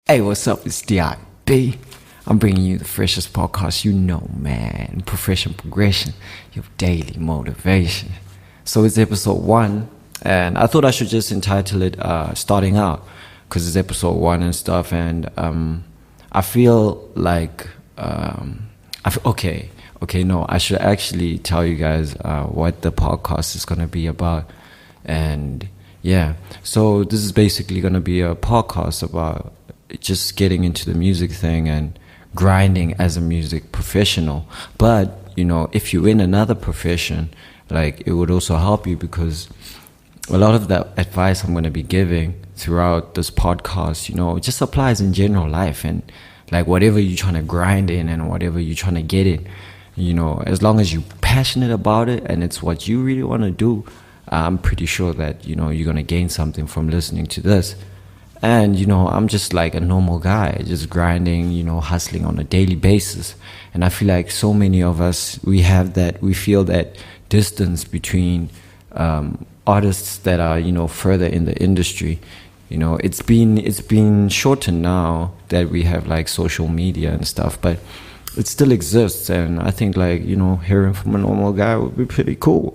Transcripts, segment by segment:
Hey, what's up? It's DIB. I'm bringing you the freshest podcast you know, man. Professional progression, your daily motivation. So it's episode 1, and I thought I should just entitle it Starting Out, because it's episode 1 and stuff, and I feel like, I should actually tell you guys what the podcast is going to be about, and yeah, so this is basically going to be a podcast about just getting into the music thing and grinding as a music professional. But if you're in another profession, like, it would also help you, because a lot of the advice I'm going to be giving throughout this podcast, it just applies in general life, and like whatever you're trying to grind in and whatever you're trying to get in, as long as you're passionate about it and it's what you really want to do, I'm pretty sure that you're going to gain something from listening to this. And I'm just like a normal guy, just grinding, hustling on a daily basis. And I feel like so many of us, we feel that distance between artists that are further in the industry. It's been shortened now that we have like social media and stuff, but it still exists. And I think, like, hearing from a normal guy would be pretty cool.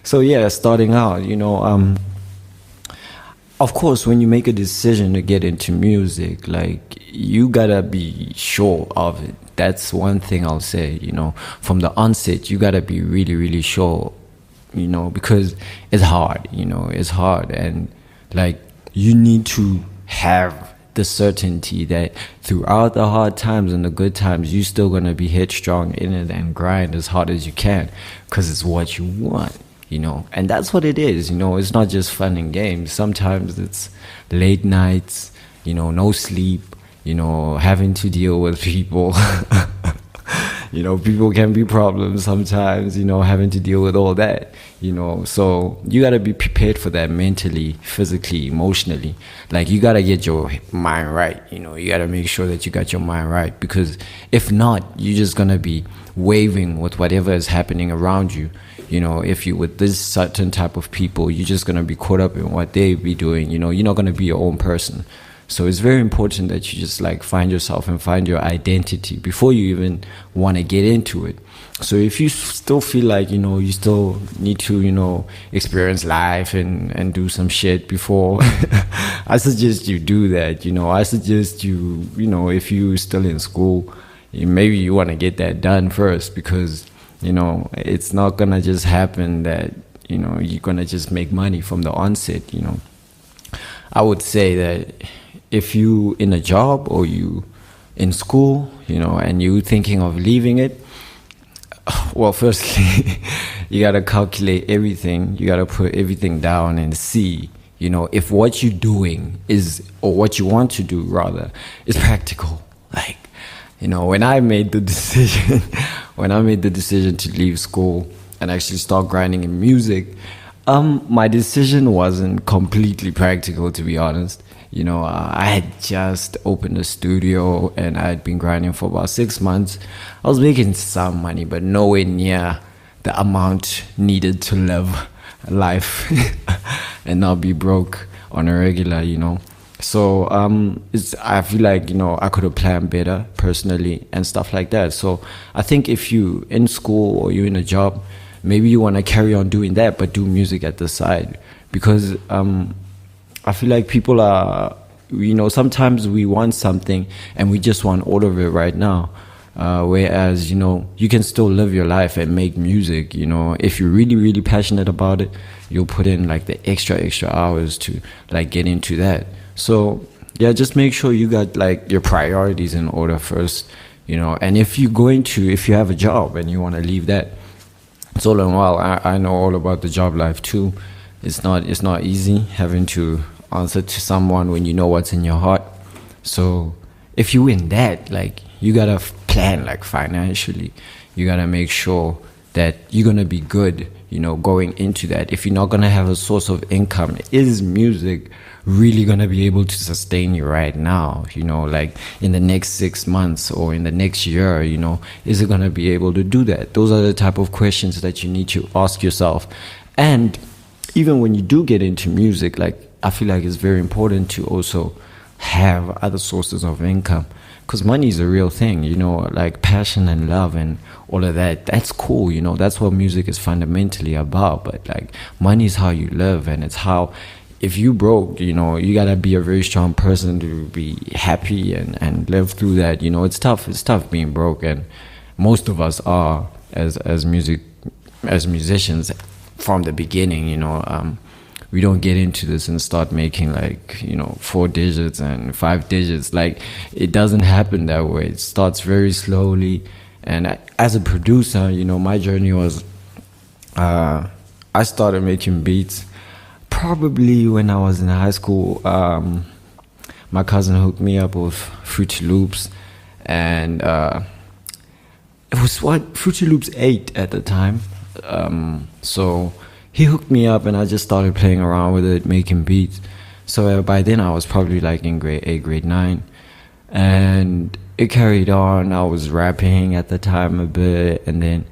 So yeah, starting out, of course, when you make a decision to get into music, like, you gotta be sure of it. That's one thing I'll say, from the onset, you gotta be really, really sure, because it's hard, it's hard. And like, you need to have the certainty that throughout the hard times and the good times, you're still gonna be headstrong in it and grind as hard as you can, because it's what you want. And that's what it is. It's not just fun and games. Sometimes it's late nights, no sleep, having to deal with people. People can be problems sometimes, having to deal with all that, so you got to be prepared for that mentally, physically, emotionally. Like, you got to get your mind right. You got to make sure that you got your mind right, because if not, you're just going to be waving with whatever is happening around you. If you with this certain type of people, you're just going to be caught up in what they be doing. You're not going to be your own person. So it's very important that you just like find yourself and find your identity before you even want to get into it. So if you still feel like, you still need to, experience life and do some shit before, I suggest you do that. I suggest you, if you're still in school, maybe you want to get that done first, because it's not gonna just happen that you're gonna just make money from the onset. I would say that if you in a job or you in school, and you thinking of leaving it, well, firstly, you gotta calculate everything. You gotta put everything down and see, if what you're doing is, or what you want to do rather, is practical. Like, when I made the decision, to leave school and actually start grinding in music, my decision wasn't completely practical, to be honest. I had just opened a studio and I had been grinding for about 6 months. I was making some money, but nowhere near the amount needed to live life and not be broke on a regular, So I feel like, I could have planned better personally and stuff like that. So I think if you in school or you in a job, maybe you want to carry on doing that, but do music at the side. Because I feel like people are, sometimes we want something and we just want all of it right now. Whereas, you can still live your life and make music. If you're really, really passionate about it, you'll put in like the extra hours to like get into that. So yeah, just make sure you got like your priorities in order first, and if you have a job and you want to leave that, it's all in well. I know all about the job life too. It's not easy having to answer to someone when you know what's in your heart. So if you in that, like, you gotta plan, like, financially. You gotta make sure that you're gonna be good, going into that. If you're not gonna have a source of income, is music really gonna be able to sustain you right now? Like, in the next 6 months or in the next year, is it gonna be able to do that? Those are the type of questions that you need to ask yourself. And even when you do get into music, like, I feel like it's very important to also have other sources of income, because money is a real thing, you know, like passion and love and all of that. That's cool, you know, that's what music is fundamentally about. But like, money is how you live, and it's how, if you broke, you know, you gotta be a very strong person to be happy and live through that. You know, it's tough being broke, and most of us are as musicians from the beginning. You know, we don't get into this and start making like, you know, 4 digits and 5 digits. Like, it doesn't happen that way. It starts very slowly. And as a producer, you know, my journey was, I started making beats probably when I was in high school. My cousin hooked me up with Fruity Loops, and it was Fruity Loops 8 at the time. So he hooked me up, and I just started playing around with it, making beats. So by then I was probably like in grade 8, grade 9, and it carried on. I was rapping at the time a bit, and then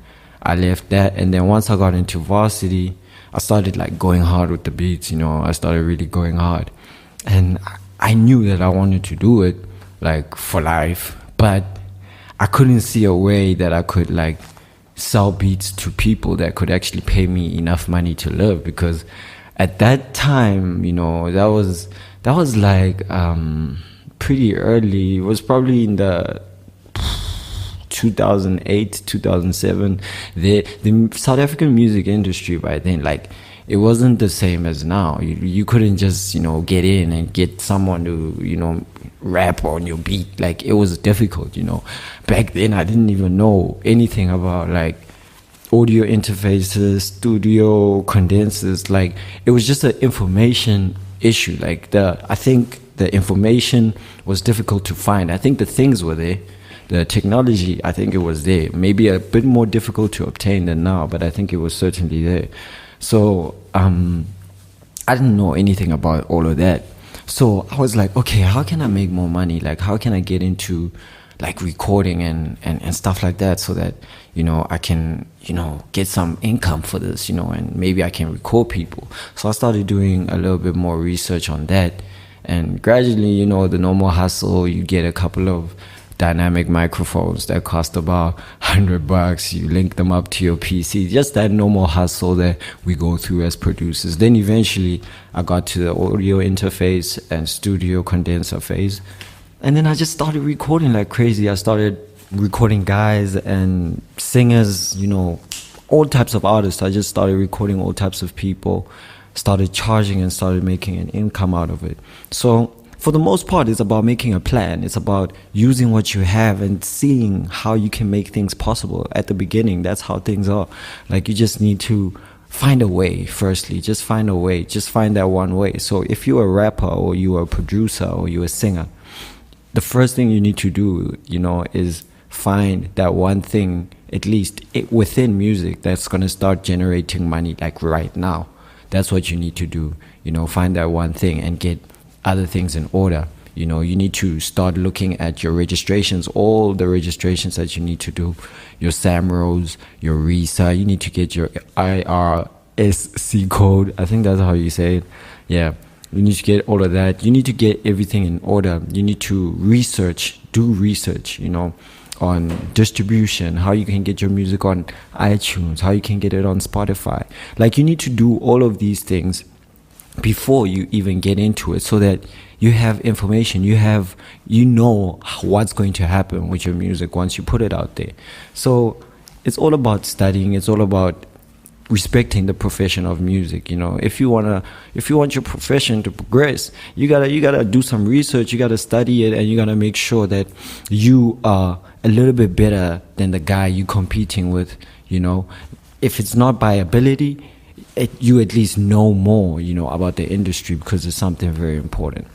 I left that. And then once I got into varsity, I started like going hard with the beats, you know. I started really going hard, and I knew that I wanted to do it like for life, but I couldn't see a way that I could like sell beats to people that could actually pay me enough money to live. Because at that time, you know, that was like pretty early. It was probably in the 2008, 2007. The South African music industry by then, like, it wasn't the same as now. You couldn't just, you know, get in and get someone to, you know, rap on your beat. Like, it was difficult, you know. Back then I didn't even know anything about like audio interfaces, studio condensers. Like, it was just an information issue. Like, I think the information was difficult to find. I think the things were there, the technology, I think it was there. Maybe a bit more difficult to obtain than now, but I think it was certainly there. So I didn't know anything about all of that. So I was like, okay, how can I make more money? Like, how can I get into like recording and stuff like that, so that, you know, I can, you know, get some income for this, you know, and maybe I can record people. So I started doing a little bit more research on that, and gradually, you know, the normal hustle, you get a couple of dynamic microphones that cost about $100. You link them up to your PC, just that normal hustle that we go through as producers. Then eventually I got to the audio interface and studio condenser phase, and then I just started recording like crazy. I started recording guys and singers, you know, all types of artists. I just started recording all types of people, started charging, and started making an income out of it. So for the most part, it's about making a plan. It's about using what you have and seeing how you can make things possible. At the beginning, that's how things are. Like, you just need to find a way, firstly. Just find a way. Just find that one way. So if you're a rapper, or you're a producer, or you're a singer, the first thing you need to do, you know, is find that one thing, at least within music, that's going to start generating money like right now. That's what you need to do. You know, find that one thing and get other things in order. You know, you need to start looking at your registrations, all the registrations that you need to do, your SAMROs, your RISA. You need to get your IRSC code. I think that's how you say it. Yeah, you need to get all of that. You need to get everything in order. You need to do research, you know, on distribution, how you can get your music on iTunes, how you can get it on Spotify. Like, you need to do all of these things before you even get into it, so that you have information, you know what's going to happen with your music once you put it out there. So it's all about studying. It's all about respecting the profession of music. You know, if you want your profession to progress, you gotta do some research. You gotta study it, and you gotta make sure that you are a little bit better than the guy you competing with. You know, if it's not by ability, you at least know more, you know, about the industry, because it's something very important.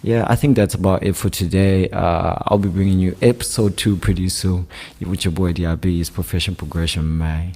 Yeah, I think that's about it for today. I'll be bringing you episode 2 pretty soon with your boy DRB. It's Profession Progression, man.